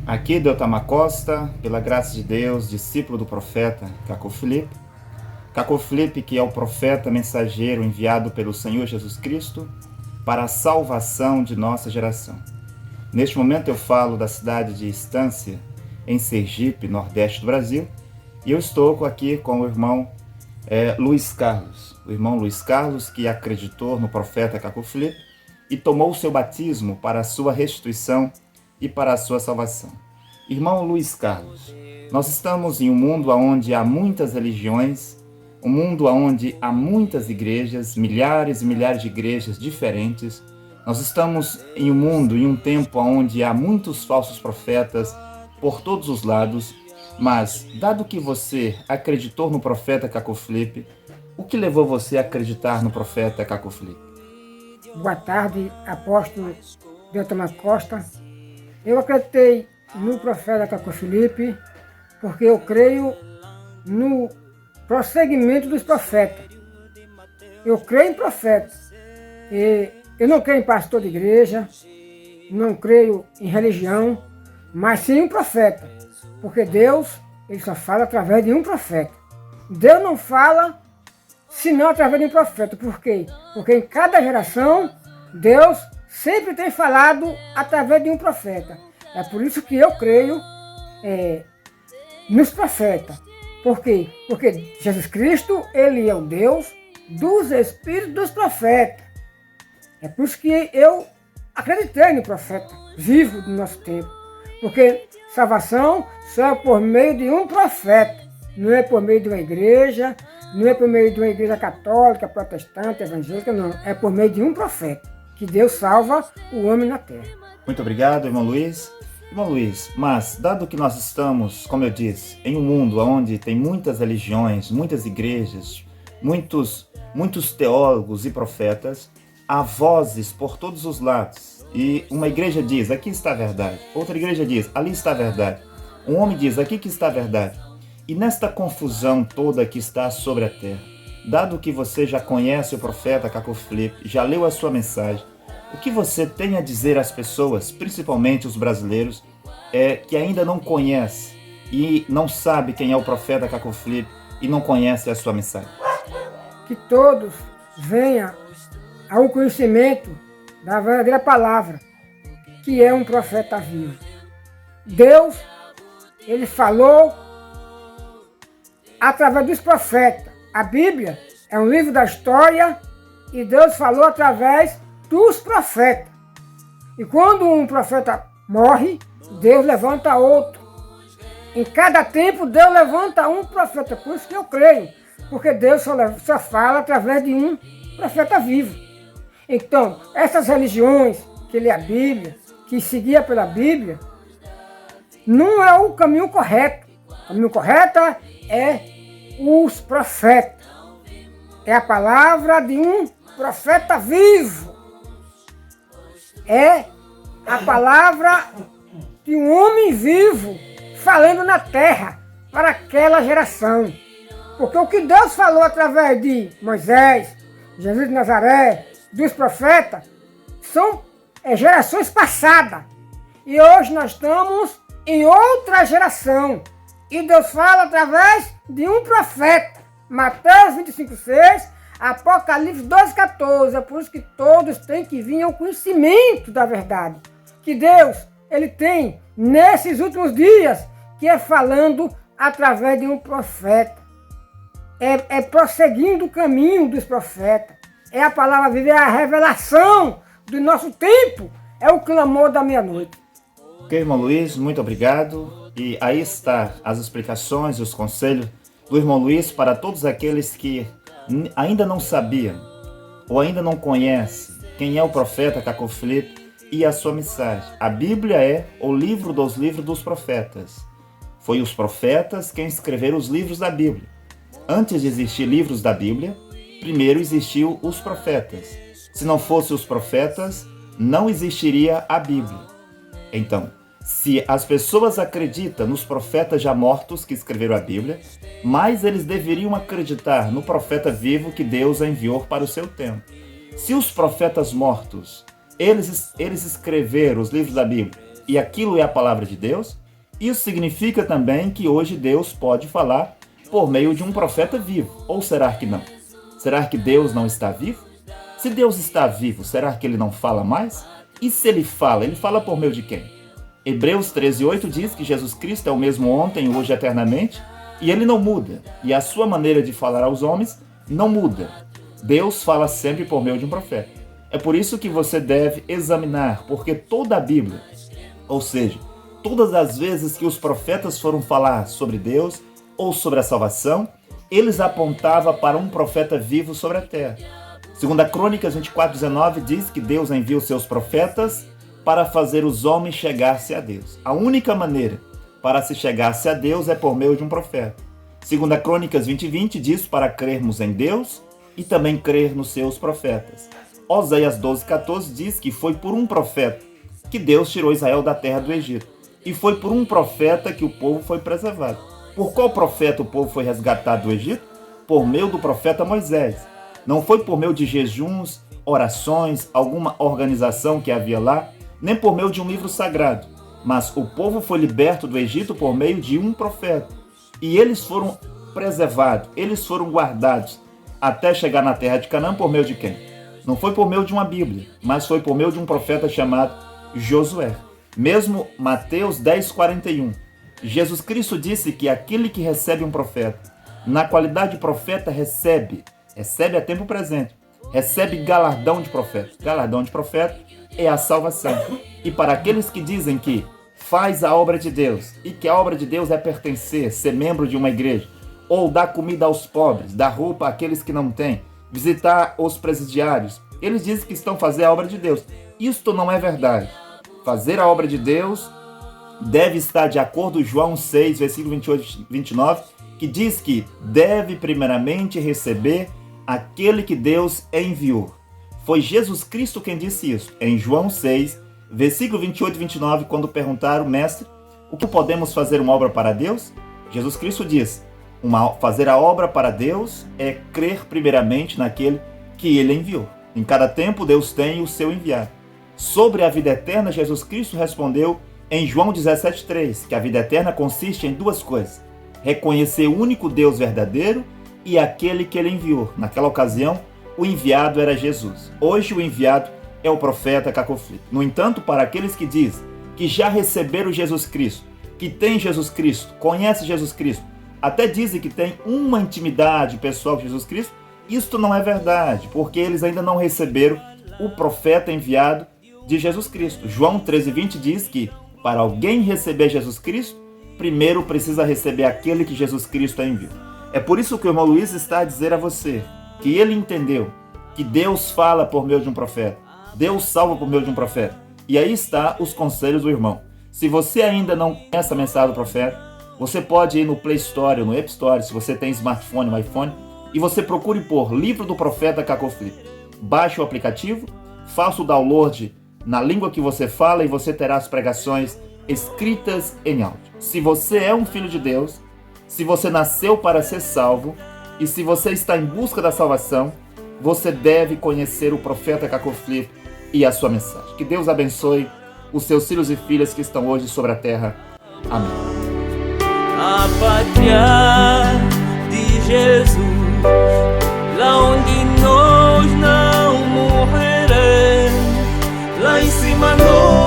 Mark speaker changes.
Speaker 1: Aqui Deutama Costa, pela graça de Deus, discípulo do profeta Caco Filipe. Caco Filipe, que é o profeta mensageiro enviado pelo Senhor Jesus Cristo para a salvação de nossa geração. Neste momento eu falo da cidade de Estância, em Sergipe, nordeste do Brasil, e eu estou aqui com o irmão Luiz Carlos. O irmão Luiz Carlos, que acreditou no profeta Caco Filipe e tomou o seu batismo para a sua restituição e para a sua salvação. Irmão Luiz Carlos, nós estamos em um mundo onde há muitas religiões, um mundo onde há muitas igrejas, milhares e milhares de igrejas diferentes. Nós estamos em um mundo, em um tempo onde há muitos falsos profetas por todos os lados, mas, dado que você acreditou no profeta Caco Filipe, o que levou você a acreditar no profeta Caco Filipe?
Speaker 2: Boa tarde, apóstolo Deutama Costa. Eu acreditei no profeta Caco Filipe porque eu creio no prosseguimento dos profetas. Eu creio em profetas. E eu não creio em pastor de igreja, não creio em religião, mas sim em profeta. Porque Deus, ele só fala através de um profeta. Deus não fala senão através de um profeta. Por quê? Porque em cada geração, Deus sempre tem falado através de um profeta. É por isso que eu creio nos profetas. Por quê? Porque Jesus Cristo, ele é o Deus dos Espíritos dos profetas. É por isso que eu acreditei no profeta vivo do nosso tempo. Porque salvação só é por meio de um profeta. Não é por meio de uma igreja, não é por meio de uma igreja católica, protestante, evangélica, não. É por meio de um profeta que Deus salva o homem na terra.
Speaker 1: Muito obrigado, irmão Luiz. Irmão Luiz, mas dado que nós estamos, como eu disse, em um mundo onde tem muitas religiões, muitas igrejas, muitos teólogos e profetas, há vozes por todos os lados. E uma igreja diz, aqui está a verdade. Outra igreja diz, ali está a verdade. Um homem diz, aqui que está a verdade. E nesta confusão toda que está sobre a terra, dado que você já conhece o profeta Caco Filipe, já leu a sua mensagem, o que você tem a dizer às pessoas, principalmente os brasileiros, que ainda não conhecem e não sabem quem é o profeta Caco Filipe e não conhecem a sua mensagem?
Speaker 2: Que todos venham ao conhecimento da verdadeira palavra, que é um profeta vivo. Deus, ele falou através dos profetas. A Bíblia é um livro da história e Deus falou através dos profetas. E quando um profeta morre, Deus levanta outro. Em cada tempo, Deus levanta um profeta. Por isso que eu creio, porque Deus só fala através de um profeta vivo. Então, essas religiões que lê a Bíblia, que seguia pela Bíblia, não é o caminho correto. O caminho correto é os profetas. É a palavra de um profeta vivo. É a palavra de um homem vivo falando na terra para aquela geração. Porque o que Deus falou através de Moisés, Jesus de Nazaré, dos profetas, são gerações passadas. E hoje nós estamos em outra geração. E Deus fala através de um profeta. Mateus 25:6, Apocalipse 12:14. É por isso que todos têm que vir ao conhecimento da verdade. Que Deus, ele tem nesses últimos dias, que é falando através de um profeta. É prosseguindo o caminho dos profetas. É a palavra viva, é a revelação do nosso tempo. É o clamor da meia-noite.
Speaker 1: Ok, irmão Luiz, muito obrigado. E aí está as explicações e os conselhos do irmão Luiz para todos aqueles que ainda não sabiam ou ainda não conhecem quem é o profeta Caco Filipe e a sua mensagem. A Bíblia é o livro dos livros dos profetas. Foi os profetas quem escreveram os livros da Bíblia. Antes de existir livros da Bíblia, primeiro existiu os profetas. Se não fossem os profetas, não existiria a Bíblia. Então, se as pessoas acreditam nos profetas já mortos que escreveram a Bíblia, mais eles deveriam acreditar no profeta vivo que Deus enviou para o seu tempo. Se os profetas mortos, eles escreveram os livros da Bíblia, e aquilo é a palavra de Deus, isso significa também que hoje Deus pode falar por meio de um profeta vivo. Ou será que não? Será que Deus não está vivo? Se Deus está vivo, será que ele não fala mais? E se ele fala por meio de quem? Hebreus 13:8 diz que Jesus Cristo é o mesmo ontem, hoje e eternamente, e ele não muda, e a sua maneira de falar aos homens não muda. Deus fala sempre por meio de um profeta. É por isso que você deve examinar, porque toda a Bíblia, ou seja, todas as vezes que os profetas foram falar sobre Deus ou sobre a salvação, eles apontavam para um profeta vivo sobre a terra. Segunda Crônicas 24:19 diz que Deus envia os seus profetas para fazer os homens chegar-se a Deus. A única maneira para se chegar-se a Deus é por meio de um profeta. Segunda Crônicas 20:20 diz para crermos em Deus e também crer nos seus profetas. Oséias 12:14 diz que foi por um profeta que Deus tirou Israel da terra do Egito. E foi por um profeta que o povo foi preservado. Por qual profeta o povo foi resgatado do Egito? Por meio do profeta Moisés. Não foi por meio de jejuns, orações, alguma organização que havia lá, nem por meio de um livro sagrado. Mas o povo foi liberto do Egito por meio de um profeta. E eles foram preservados, eles foram guardados até chegar na terra de Canaã por meio de quem? Não foi por meio de uma Bíblia, mas foi por meio de um profeta chamado Josué. Mesmo Mateus 10:41. Jesus Cristo disse que aquele que recebe um profeta, na qualidade de profeta, recebe a tempo presente, recebe galardão de profeta. Galardão de profeta é a salvação. E para aqueles que dizem que faz a obra de Deus, e que a obra de Deus é pertencer, ser membro de uma igreja, ou dar comida aos pobres, dar roupa àqueles que não têm, visitar os presidiários, eles dizem que estão fazendo a obra de Deus. Isto não é verdade. Fazer a obra de Deus deve estar de acordo com João 6, versículo 28 e 29, que diz que deve primeiramente receber aquele que Deus enviou. Foi Jesus Cristo quem disse isso. Em João 6, versículo 28 e 29, quando perguntaram, mestre, o que podemos fazer uma obra para Deus? Jesus Cristo diz, fazer a obra para Deus é crer primeiramente naquele que ele enviou. Em cada tempo, Deus tem o seu enviado. Sobre a vida eterna, Jesus Cristo respondeu em João 17:3, que a vida eterna consiste em duas coisas: reconhecer o único Deus verdadeiro e aquele que ele enviou. Naquela ocasião, o enviado era Jesus. Hoje, o enviado é o profeta Caco Flipp. No entanto, para aqueles que dizem que já receberam Jesus Cristo, que tem Jesus Cristo, conhece Jesus Cristo, até dizem que tem uma intimidade pessoal com Jesus Cristo, isto não é verdade, porque eles ainda não receberam o profeta enviado de Jesus Cristo. João 13:20 diz que para alguém receber Jesus Cristo, primeiro precisa receber aquele que Jesus Cristo enviou. É por isso que o irmão Luiz está a dizer a você que ele entendeu que Deus fala por meio de um profeta, Deus salva por meio de um profeta. E aí está os conselhos do irmão. Se você ainda não conhece a mensagem do profeta, você pode ir no Play Store ou no App Store, se você tem smartphone ou iPhone, e você procure por Livro do Profeta Caco Flipp. Baixe o aplicativo, faça o download na língua que você fala e você terá as pregações escritas em áudio. Se você é um filho de Deus, se você nasceu para ser salvo e se você está em busca da salvação, você deve conhecer o profeta Caco Flipp e a sua mensagem. Que Deus abençoe os seus filhos e filhas que estão hoje sobre a terra. Amém.
Speaker 3: A pátria de Jesus, lá onde nós não morreremos, lá em cima nós